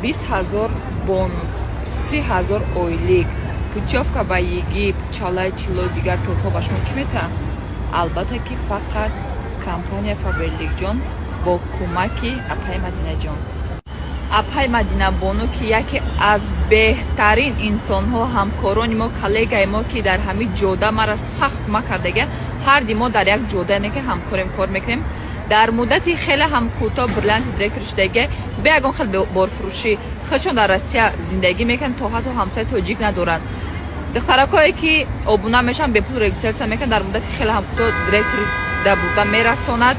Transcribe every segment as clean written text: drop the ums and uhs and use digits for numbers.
20,000 бонус, 30,000 ойлик, путевка ба Египт, чалай чило дигар тӯҳфа ба шумо кӣ метаҳад? Албатта ки фақат компания Фаберликҷон бо кӯмаки Апай Мадинаҷон. Апай Мадина Бону ки яке аз беҳтарин инсонҳо, ҳамкорони мо, коллегаи мо ки дар ҳамин ҷода мара сахт кӯмак кардаган. ҳарди мо дар як ҷодае ки ҳамкорем кор мекунем. дар муддати хеле ҳам кӯтоҳ бриллианти директори шудагӣ бе ягон хел борфурӯшӣ худшон дар Россия зиндагӣ мекунанд, то ҳатто ҳамсояи тоҷик надоранд. духтаракое ки обуна мешаванд бепул регистратсия мекунанд, дар муддати хеле ҳам кӯтоҳ директори да бурда мерасонад.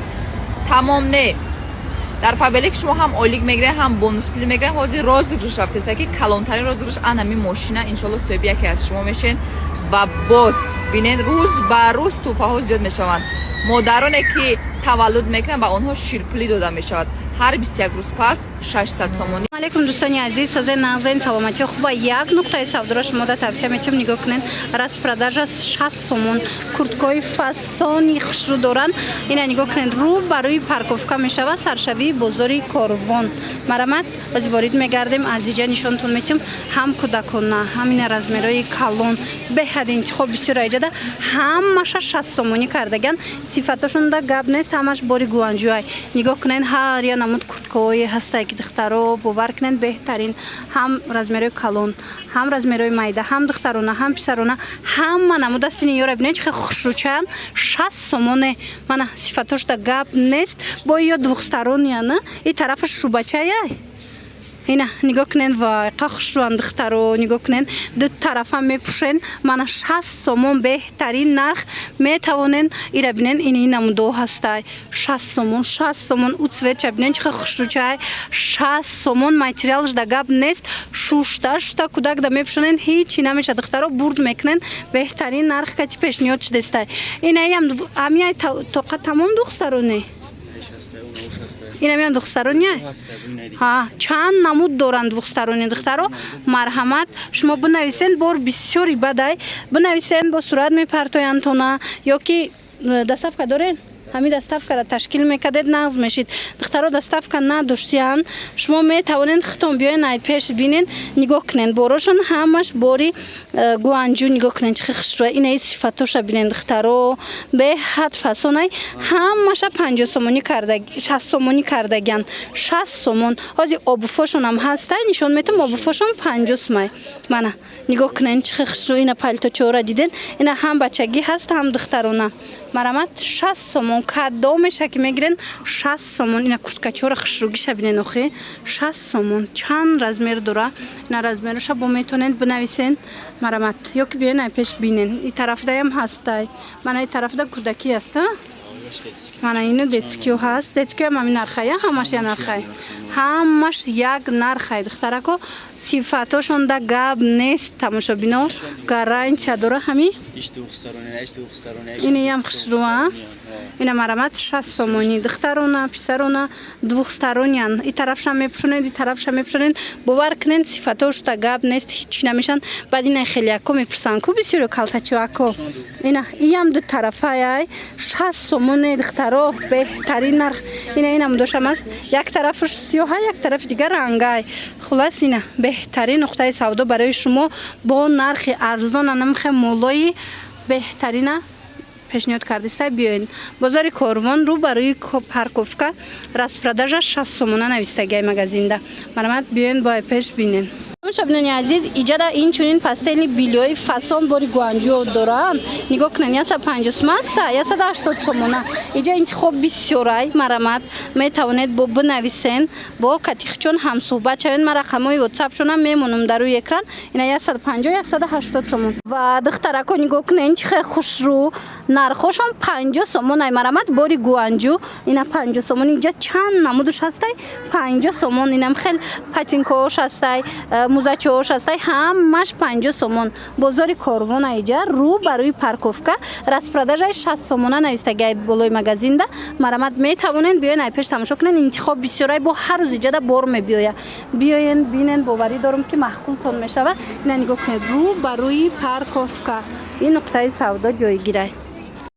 тамом не дар Фаберлик шумо ҳам ойлик мегиред, ҳам бонус пул мегиред. ҳозир розыгрыш рафтеста ки калонтарин розыгрыш анами мошина иншалло соҳиби яке аз шумо мешавед ва боз бинед рӯз ба рӯз тӯҳфаҳо зиёд мешаванд. модароне ки таваллуд мекунанд ба онҳо ширпулӣ дода мешавад. ҳар 21 рӯз пас 600 сомонӣ. алейкум дӯстони азиз, сазои нағзаин саломатии хуба як нуқтаи савдоро шумо да тавсия метавонем нигоҳ кунед. распродажа 60 сомон курткаҳои фасони хушрӯ доранд. ина нигоҳ кунед, рӯ ба рӯи парковка мешавад, саршавии бозори Корвон. марамат бози ворид мегардем, аз иҷа нишонтон метавонем ҳам кӯдакона, ҳамин размерои калон беҳад интихоб бисёр иҷада ҳамаша 60 сомонӣ кардаган. сифаташон да гап нест, ҳамаш бори гуанҷӯай. нигоҳ кунед, ҳар я намуд курткаҳое ҳастае ки духтаро бовар кунед беҳтарин, ҳам размерои калон, ҳам размерои майда, ҳам духтарона, ҳам писарона, ҳама намуда стини ёра бинед чихе хушрӯчаанд. 60 сомоне. мана сифатошда гап нест. бо ё двухсторонияна и тарафаш шубачаяй. ина нигоҳ кунед, вай қа хушрӯанд духтаро. нигоҳ кунед, ду тарафа мепӯшен. мана 60 сомон беҳтарин нарх метавонен ира бинен. ин намудо ҳастай 60 сомон, 60 сомон. у цветча бинен чихе хушрӯчай 60 сомон. материалшда гап нест. шушта кӯдак да мепӯшонен, ҳичи намеша. духтаро бурд мекунен, беҳтарин нарх кати пешниҳод шудестай. ина ям амияй тоқа тамом духтароне. инам духтарония чанд намуд доранд духтарони. духтаро марҳамат, шумо бинависен, бор бисёри бадай бинависен, бо сурат мепартояндтона ё ки доставка доред. ҳамин доставкаро ташкил мекардед, нағз мешид. духтаро доставка надоштиянд, шумо метавонед хитон биёед ай пеш бинен. нигоҳ кунед, борошон ҳамаш бори гуанҷӯ. нигоҳ кунед чихе хушрӯа. ина сифатоша бинен. духтаро беҳад фасонай ҳамаша 50 сомонӣ кардаг, 60 сомонӣ кардаган. 60 сомон. ҳозир обуфошонам ҳастай, нишон метавонам. обуфошон 50 сомай. мана нигоҳ кунед чихе хушрӯ. ина палточора диден. ина ҳам бачагӣ ҳаст, ҳам духтарона. марамат 60 сомон. кадо меша ки мегирен 60 сомон. ина курткачора хушрӯгиша бинен. охи 60 сомон. чанд размер дора. ина размероша бо метонед бинависен. марамат ё ки биёен ай пеш бинен. и тарафдаам ҳастай. мана и тарафда кӯдакӣ аст. мана ину детскиё ҳаст. детскиёам ҳамин нархая, ҳамаш я нархай. ҳамаш як нархай. духтарако сифатошон да гап нест. тамошобино гарантия дора ҳами. ини ям хушрӯа. ина марамат 60 сомонӣ. духтарона, писарона двухсторониян. и тарафша мепӯшонед, и тарафша мепӯшонед. бовар кунед, сифатошда гап нест, ҳичи намешан. баъд ина хелияко мепурсанд ку бисёро калтачоако. ина иям ду тарафаяй 60 сомоне. духтаро беҳтарин нарх. ина намудошам аст. як тарафаш сиёҳа, як тарафи дигар рангай. хулас ина беҳтарин нуқтаи савдо барои шумо бо нархи арзона, намхе молои беҳтарина пешниҳод кардистай. биёед бозори Корвон, рӯ ба рӯи парковка. распродажа 60 сомона навистагиай магазинда. марамат биёед бо пеш бинен. шабинони азиз, иҷада инчунин пастели билёи фасон бори гуанҷӯ доранд. нигоҳ кунед, 150 сом аст, 180 сомона. иҷа интихоб бисёрай. марамат метавонед бо бинависен, бо катихчон ҳамсӯҳбат шавед. ма рақамҳои ватсапшонам мемонам дар рӯи экран. ина 150 180 сомон. ва духтарако нигоҳ кунед, чихе хушрӯ. нархошон 50 сомонай. марамат бори гуанҷӯ. ина 50 сомон. иҷа чанд намудуш ҳастай. 50 сомон. инам хел патинкаош ҳастай, музачаош ҳастай, ҳамаш 50 сомон. бозори Корвон иҷа рӯ ба рӯи парковка. распродажаи 60 сомона навистагиай болои магазинда. марамат метавонед биёен ай пеш тамошо кунед. интихоб бисёрай. бо ҳар рӯз иҷада бор мебиёя. биёен бинен, боварӣ дорам ки маҳкумтон мешава. ина нигоҳ кунед, рӯ ба рӯи парковка. ин нуқтаи савдо ҷойгирай.